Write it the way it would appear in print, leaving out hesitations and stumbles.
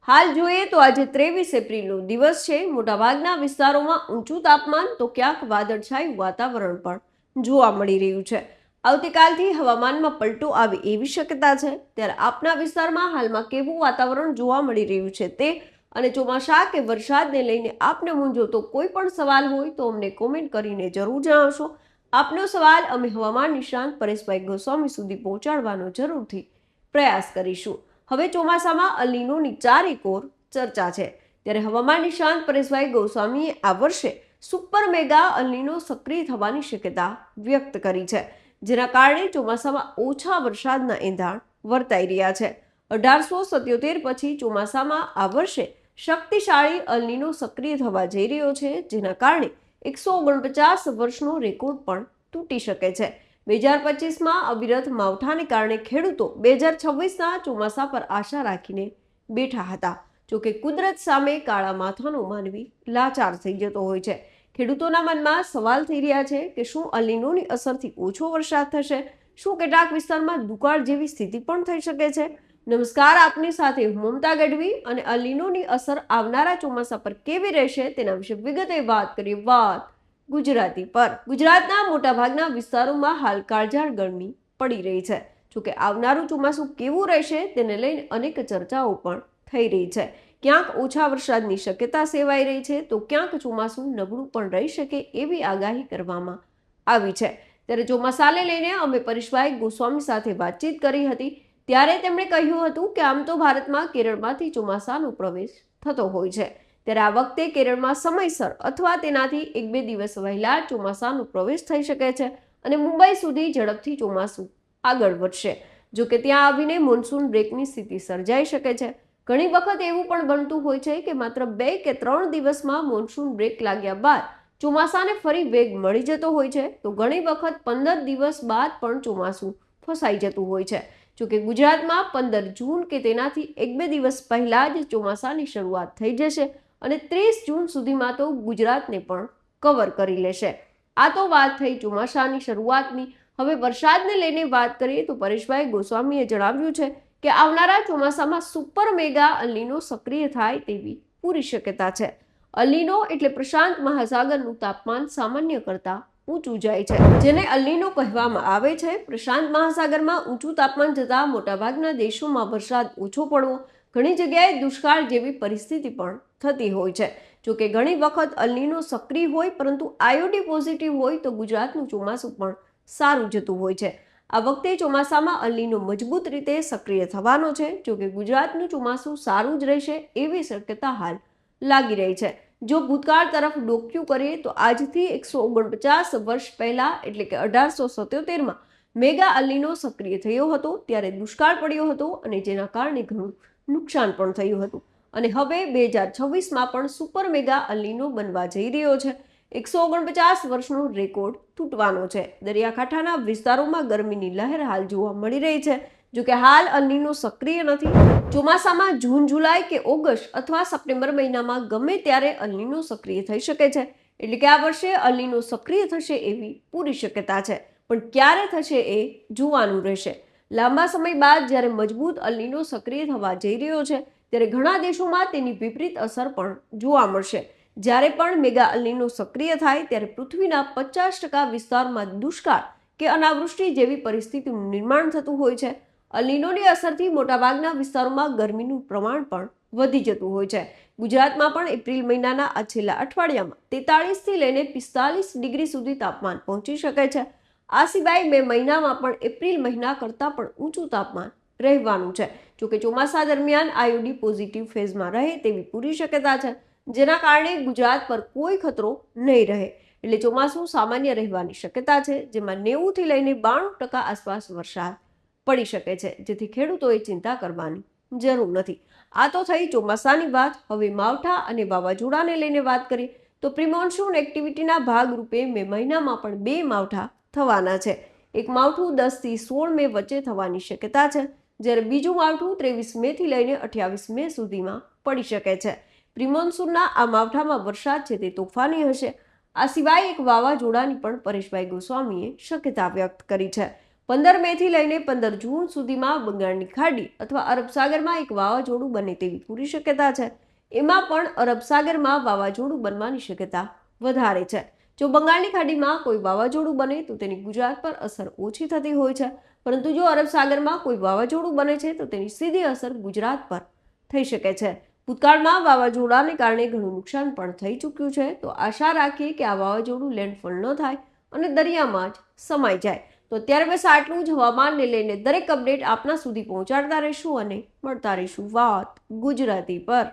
હાલ જોઈએ તો આજે 23 એપ્રિલનો દિવસ છે। મોટાભાગના વિસ્તારોમાં ઊંચું તાપમાન તો ક્યાંક વાદળછાયું વાતાવરણ પણ જોવા મળી રહ્યું છે। આવતીકાલથી હવામાનમાં પલટો આવે એવી શક્યતા છે। ત્યારે આપના વિસ્તારમાં હાલમાં કેવું વાતાવરણ જોવા મળી રહ્યું છે તે અને ચોમાસા કે વરસાદને લઈને આપને મૂંઝવતો કોઈ પણ સવાલ હોય તો અમને કોમેન્ટ કરીને જરૂર જણાવશો। આપનો સવાલ અમે હવામાન નિષ્ણાંત પરેશભાઈ ગોસ્વામી સુધી પહોંચાડવાનો જરૂરથી પ્રયાસ કરીશું। હવે ચોમાસામાં અલ નીનોની 4 એકોર ચર્ચા છે। ત્યારે હવામાન નિષ્ણાંત પરેશભાઈ ગોસ્વામીએ આ વર્ષે સુપર મેગા અલ નીનો સક્રિય થવાની શક્યતા વ્યક્ત કરી છે, જેના કારણે ચોમાસામાં ઓછા વરસાદના એંધાણ વર્તાઈ રહ્યા છે। 1877 પછી ચોમાસામાં આ વર્ષે શક્તિશાળી અલ નીનો સક્રિય થવા જઈ રહ્યો છે, જેના કારણે 149 વર્ષનો રેકોર્ડ પણ તૂટી શકે છે। 2025માં અવિરત માવઠાને કારણે ખેડૂતો 2026ના ચોમાસા પર આશા રાખીને બેઠા હતા। જોકે કુદરત સામે કાળા માથાનો માનવી લાચાર થઈ જતો હોય છે। ખેડૂતોના મનમાં સવાલ થઈ રહ્યા છે કે શું અલ નીનોની અસરથી ઓછો વરસાદ થશે? શું કેટલાક વિસ્તારમાં દુકાળ જેવી સ્થિતિ પણ થઈ શકે છે? નમસ્કાર, આપની સાથે હું મમતા ગઢવી અને અલ નીનોની અસર આવનારા ચોમાસા પર કેવી રહેશે તેના વિશે વિગતે વાત કરીએ। ગુજરાતી પર ગુજરાતના મોટાભાગના વિસ્તારોમાં હાલ કાળઝાળ ગરમી પડી રહી છે। જોકે આવનારું ચોમાસું કેવું રહેશે તેને લઈને અનેક ચર્ચાઓ પણ થઈ રહી છે। ક્યાંક ઓછા વરસાદની શક્યતા સેવાઈ રહી છે તો ક્યાંક ચોમાસું નબળું પણ રહી શકે એવી આગાહી કરવામાં આવી છે। ત્યારે ચોમાસાને લઈને અમે પરેશભાઈ ગોસ્વામી સાથે વાતચીત કરી હતી, ત્યારે તેમણે કહ્યું હતું કે આમ તો ભારતમાં કેરળમાંથી ચોમાસાનો પ્રવેશ થતો હોય છે, ત્યારે આ વખતે કેરળમાં સમયસર અથવા તેનાથી 1-2 દિવસ વહેલા ચોમાસાનો પ્રવેશ થઈ શકે છે અને મુંબઈ સુધી ઝડપથી ચોમાસું આગળ વધશે। જોકે ત્યાં આવીને મોન્સૂન બ્રેકની સ્થિતિ સર્જાઈ શકે છે। ઘણી વખત એવું પણ બનતું હોય છે કે માત્ર 2 કે 3 દિવસમાં મોન્સૂન બ્રેક લાગ્યા બાદ ચોમાસાને ફરી વેગ મળી જતો હોય છે, તો ઘણી વખત 15 દિવસ બાદ પણ ચોમાસું ફસાઈ જતું હોય છે। જોકે ગુજરાતમાં 15 જૂન કે તેનાથી 1-2 દિવસ પહેલા જ ચોમાસાની શરૂઆત થઈ જશે અને 30 જૂન સુધીમાં તો ગુજરાતને પણ કવર કરી લેશે। આ તો વાત થઈ ચોમાસાની શરૂઆતની। હવે વરસાદને લઈને વાત કરીએ તો પરેશભાઈ ગોસ્વામીએ જણાવ્યું છે કે આવનારા ચોમાસામાં સુપર મેગા અલ નીનો સક્રિય થાય તેવી પૂરી શક્યતા છે। અલ નીનો એટલે પ્રશાંત મહાસાગરનું તાપમાન સામાન્ય કરતાં ઊંચું જાય છે, જેને અલ નીનો કહેવામાં આવે છે। પ્રશાંત મહાસાગરમાં ઊંચું તાપમાન જતાં મોટાભાગના દેશોમાં વરસાદ ઓછો પડવો, ઘણી જગ્યાએ દુષ્કાળ જેવી પરિસ્થિતિ પણ થતી હોય છે। જોકે ઘણી વખત અલ નીનો સક્રિય હોય પરંતુ આઈઓડી પોઝિટિવ હોય તો ગુજરાતનું ચોમાસું પણ સારું જતું હોય છે। આ વખતે ચોમાસામાં અલ નીનો મજબૂત રીતે સક્રિય થવાનો છે। જોકે ગુજરાતનું ચોમાસું સારું જ રહેશે એવી શક્યતા હાલ લાગી રહી છે। જો ભૂતકાળ તરફ ડોક્યું કરીએ તો આજથી 149 વર્ષ પહેલા એટલે કે 1877માં મેગા અલ નીનો સક્રિય થયો હતો, ત્યારે દુષ્કાળ પડ્યો હતો અને જેના કારણે ઘણું નુકસાન પણ થયું હતું અને હવે 2026માં પણ સુપર મેગા અલ નીનો બનવા જઈ રહ્યો છે। 149 વર્ષનો રેકોર્ડ તૂટવાનો છે। દરિયાકાંઠાના વિસ્તારોમાં ગરમીની લહેર હાલ જોવા મળી રહી છે। જોકે હાલ અલ નીનો સક્રિય નથી। ચોમાસામાં જૂન, જુલાઈ કે ઓગસ્ટ અથવા સપ્ટેમ્બર મહિનામાં ગમે ત્યારે અલ નીનો સક્રિય થઈ શકે છે, એટલે કે આ વર્ષે અલ નીનો સક્રિય થશે એવી પૂરી શક્યતા છે, પણ ક્યારે થશે એ જોવાનું રહેશે। લાંબા સમય બાદ જ્યારે મજબૂત અલ નીનો સક્રિય થવા જઈ રહ્યો છે ત્યારે ઘણા દેશોમાં તેની વિપરીત અસર પણ જોવા મળશે। જ્યારે પણ મેગા અલ નીનો સક્રિય થાય ત્યારે પૃથ્વીના 50% વિસ્તારમાં દુષ્કાળ કે અનાવૃષ્ટિ જેવી પરિસ્થિતિનું નિર્માણ થતું હોય છે। અલ નીનોની અસરથી મોટાભાગના વિસ્તારોમાં ગરમીનું પ્રમાણ પણ વધી જતું હોય છે। ગુજરાતમાં પણ એપ્રિલ મહિનાના આ છેલ્લા અઠવાડિયામાં 43થી લઈને 45 ડિગ્રી સુધી તાપમાન પહોંચી શકે છે। આ સિવાય મે મહિનામાં પણ એપ્રિલ મહિના કરતાં પણ ઊંચું તાપમાન રહેવાનું છે। જોકે ચોમાસા દરમિયાન આઈઓડી પોઝિટિવ ફેઝમાં રહે તેવી પૂરી શક્યતા છે, જેના કારણે ગુજરાત પર કોઈ ખતરો નહીં રહે, એટલે ચોમાસું સામાન્ય રહેવાની શક્યતા છે, જેમાં 90થી લઈને 92% આસપાસ વરસાદ પડી શકે છે, જેથી ખેડૂતોએ ચિંતા કરવાની જરૂર નથી। આ તો થઈ ચોમાસાની વાત। હવે માવઠા અને વાવાઝોડાને લઈને વાત કરીએ તો પ્રિમોન્સૂન એક્ટિવિટીના ભાગરૂપે મે મહિનામાં પણ 2 માવઠા થવાના છે। એક માવઠું 10 થી 16 મે વચ્ચે થવાની શક્યતા છે, જ્યારે બીજું માવઠું 23 મેથી લઈને 28 મે સુધીમાં પડી શકે છે। પ્રિમોન્સૂનના આ માવઠામાં વરસાદ છે તે તોફાની હશે। આ સિવાય એક વાવાઝોડાની પણ પરેશભાઈ ગોસ્વામીએ શક્યતા વ્યક્ત કરી છે। 15 મેથી લઈને 15 જૂન સુધીમાં બંગાળની ખાડી અથવા અરબ સાગરમાં એક વાવાઝોડું બને તેવી પૂરી શક્યતા છે. એમાં પણ અરબ સાગરમાં વાવાઝોડું બનવાની શક્યતા વધારે છે. જો બંગાળની ખાડીમાં કોઈ વાવાઝોડું બને તો તેની ગુજરાત પર અસર ઓછી થતી હોય છે, પરંતુ જો અરબ સાગરમાં કોઈ વાવાઝોડું બને છે તો તેની સીધી અસર ગુજરાત પર થઈ શકે છે. ભૂતકાળમાં વાવાઝોડાને કારણે ઘણું નુકસાન પણ થઈ ચૂક્યું છે. તો આશા રાખીએ કે આ વાવાઝોડું લેન્ડફોલ ન થાય અને દરિયામાં જ સમાઈ જાય. તો અત્યારે બસ આટલું જ. હવામાનને લઈને દરેક અપડેટ આપના સુધી પહોંચાડતા રહીશું અને મળતા રહીશું વાત ગુજરાતી પર.